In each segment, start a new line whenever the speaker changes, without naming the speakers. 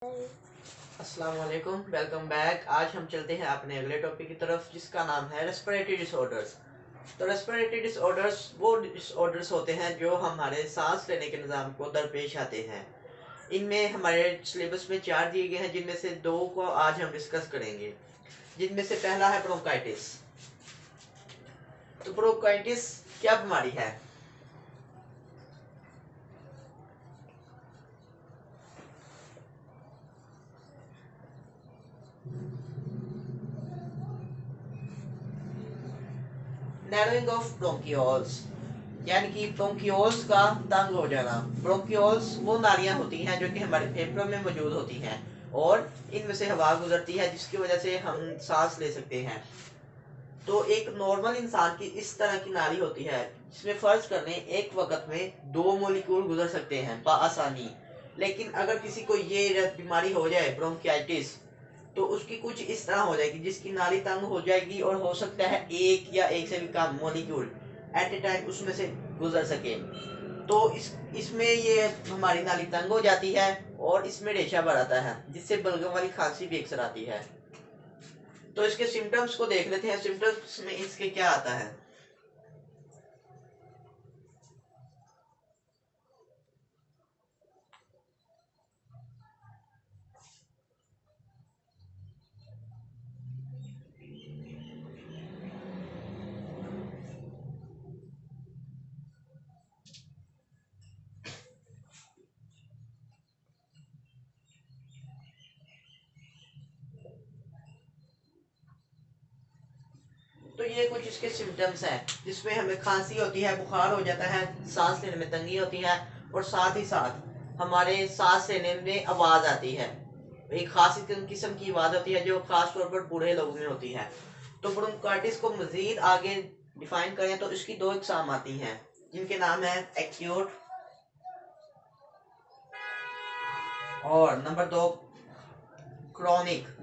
अस्सलाम वालेकुम, welcome back. आज हम चलते हैं अपने अगले टॉपिक की तरफ जिसका नाम है रेस्पिरेटरी डिसऑर्डर्स। तो रेस्पिरेटरी डिसऑर्डर्स वो डिसऑर्डर्स होते हैं जो हमारे सांस लेने के निज़ाम को दरपेश आते हैं। इनमें हमारे सिलेबस में 4 दिए गए हैं, जिनमें से 2 को आज हम डिस्कस करेंगे। जिनमें से पहला है ब्रोंकाइटिस। तो ब्रोंकाइटिस क्या बीमारी है? नैरोइंग ऑफ ब्रोंकियोल्स, यानी कि ब्रोंकियोल्स का तंग हो जाना। ब्रोंकियोल्स वो नालियां होती हैं जो कि हमारे फेफड़ों में मौजूद होती हैं और इनमें से हवा गुजरती है जिसकी वजह से हम सांस ले सकते हैं। तो एक नॉर्मल इंसान की इस तरह की नाली होती है जिसमें फर्ज करने एक वक्त में 2 मॉलिक्यूल गुजर सकते हैं बआसानी। लेकिन अगर किसी को ये बीमारी हो जाए ब्रोंकियाइटिस, तो उसकी कुछ इस तरह हो जाएगी जिसकी नाली तंग हो जाएगी और हो सकता है एक या एक से भी कम मॉलिक्यूल एट ए टाइम उसमें से गुजर सके। तो इसमें ये हमारी नाली तंग हो जाती है और इसमें रेशा बढ़ आता है जिससे बलगम वाली खांसी भी अक्सर आती है। तो इसके सिम्टम्स को देख लेते हैं। सिम्टम्स में इसके क्या आता है। तो ये कुछ इसके सिम्टम्स हैं जिसमें हमें खांसी होती है, बुखार हो जाता है, सांस लेने में तंगी होती है और साथ ही साथ हमारे सांस लेने में आवाज आती है। एक खास किस्म की आवाज होती है जो खास तौर पर बूढ़े लोगों में होती है। तो ब्रोंकाइटिस को मजीद आगे डिफाइन करें तो इसकी 2 इकसाम आती हैं जिनके नाम है एक्यूट और नंबर 2 क्रॉनिक।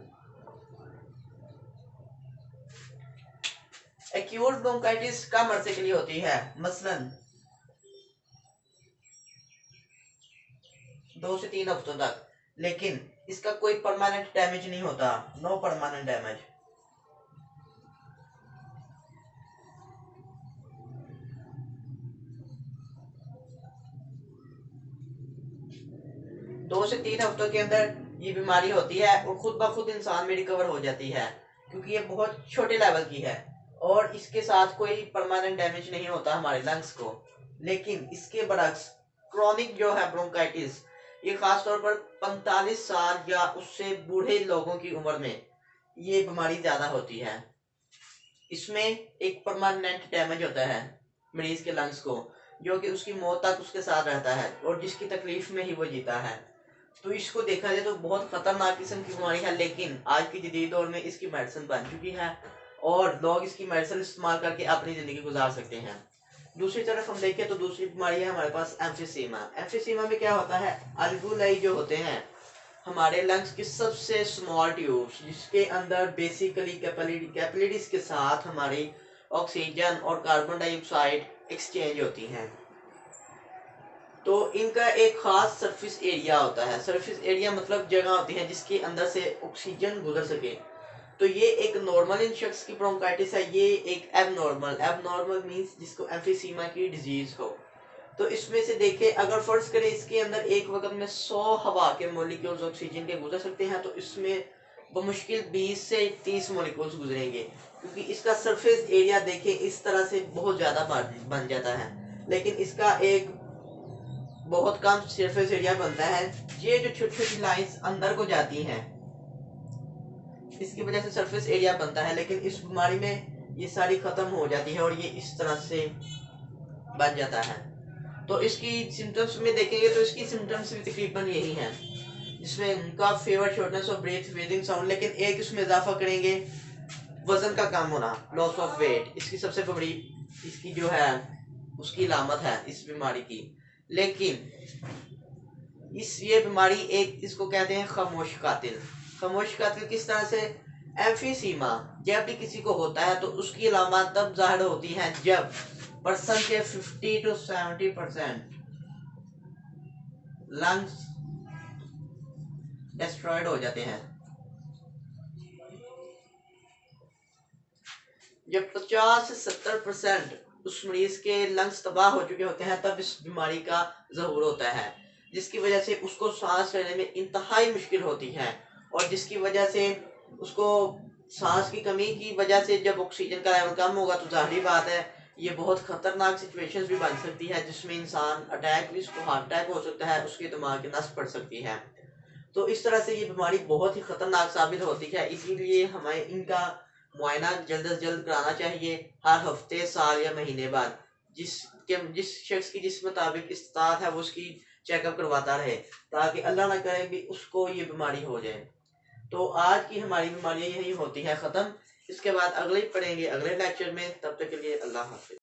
एक्यूट ब्रोंकाइटिस कम अरसे के लिए होती है, मसलन 2 से 3 हफ्तों तक, लेकिन इसका कोई परमानेंट डैमेज नहीं होता, नो परमानेंट डैमेज। 2 से 3 हफ्तों के अंदर ये बीमारी होती है और खुद ब खुद इंसान में रिकवर हो जाती है क्योंकि ये बहुत छोटे लेवल की है और इसके साथ कोई परमानेंट डैमेज नहीं होता हमारे लंग्स को। लेकिन इसके बरक्स क्रॉनिक जो है ब्रोंकाइटिस, ये खास तौर पर 45 साल या उससे बूढ़े लोगों की उम्र में ये बीमारी ज्यादा होती है। इसमें एक परमानेंट डैमेज होता है मरीज के लंग्स को, जो कि उसकी मौत तक उसके साथ रहता है और जिसकी तकलीफ में ही वो जीता है। तो इसको देखा जाए तो बहुत खतरनाक किस्म की बीमारी है, लेकिन आज की जदीद दौर में इसकी मेडिसिन बन चुकी है और लोग इसकी मेडिसिन इस्तेमाल करके अपनी जिंदगी गुजार सकते हैं। दूसरी तरफ हम देखें तो दूसरी बीमारी है हमारे पास एम्फीसीमा। एम्फीसीमा में क्या होता है, अल्वुलाई जो होते हैं हमारे लंग्स की सबसे स्मॉल ट्यूब्स, जिसके अंदर बेसिकली कैपिलरीज के साथ हमारी ऑक्सीजन और कार्बन डाइऑक्साइड एक्सचेंज होती हैं। तो इनका एक खास सरफेस एरिया होता है। सरफेस एरिया मतलब जगह होती है जिसके अंदर से ऑक्सीजन गुजर सके। तो ये एक नॉर्मल इन शख्स की ब्रोंकाइटिस है, ये एक एबनॉर्मल। एबनॉर्मल मींस जिसको एम्फीसीमा की डिजीज हो। तो इसमें से देखें, अगर फर्ज करें इसके अंदर एक वक्त में 100 हवा के मॉलिक्यूल्स ऑक्सीजन के गुजर सकते हैं, तो इसमें बमुश्किल 20 से 30 मॉलिक्यूल्स गुजरेंगे क्योंकि इसका सरफेस एरिया देखें इस तरह से बहुत ज्यादा बन जाता है। लेकिन इसका एक बहुत कम सरफेस एरिया बनता है। ये जो छोटी छोटी लाइंस अंदर को जाती हैं, इसकी वजह से सरफेस एरिया बनता है, लेकिन इस बीमारी में ये सारी खत्म हो जाती है और ये इस तरह से बन जाता है। तो इसकी सिम्टम्स में देखेंगे तो इसकी सिम्टम्स भी तकरीबन यही हैं, जिसमें उनका fever, shortness of breath, breathing sound. लेकिन एक इसमें इजाफा करेंगे, वजन का कम होना, लॉस ऑफ वेट, इसकी सबसे बड़ी इसकी जो है उसकी अलामत है इस बीमारी की। लेकिन इस ये बीमारी एक इसको कहते हैं खामोश कातिल। खामोश कातिल किस तरह से, एम्फीसीमा जब भी किसी को होता है तो उसकी अलामत तब जाहिर होती हैं जब पर्सन के 50 to 70% लंग्स डेस्ट्रॉयड हो जाते हैं। जब 50 से 70% उस मरीज के लंग्स तबाह हो चुके होते हैं तब इस बीमारी का ज़हूर होता है, जिसकी वजह से उसको सांस लेने में इंतहाई मुश्किल होती है और जिसकी वजह से उसको सांस की कमी की वजह से जब ऑक्सीजन का लेवल कम होगा तो जाहिर बात है ये बहुत खतरनाक सिचुएशंस भी बन सकती है, जिसमें इंसान अटैक भी, उसको हार्ट अटैक हो सकता है, उसके दिमाग की नस पड़ सकती है। तो इस तरह से ये बीमारी बहुत ही खतरनाक साबित होती है, इसीलिए हमें इनका मुआयना जल्द से जल्द कराना चाहिए, हर हफ्ते, साल या महीने बाद। जिस शख्स की जिस मुताबिक इस्तात है वो उसकी चेकअप करवाता रहे, ताकि अल्लाह ना करे भी उसको ये बीमारी हो जाए। तो आज की हमारी बीमारियां यही होती है ख़त्म। इसके बाद अगले ही पढ़ेंगे अगले लेक्चर में, तब तक के लिए अल्लाह हाफिज।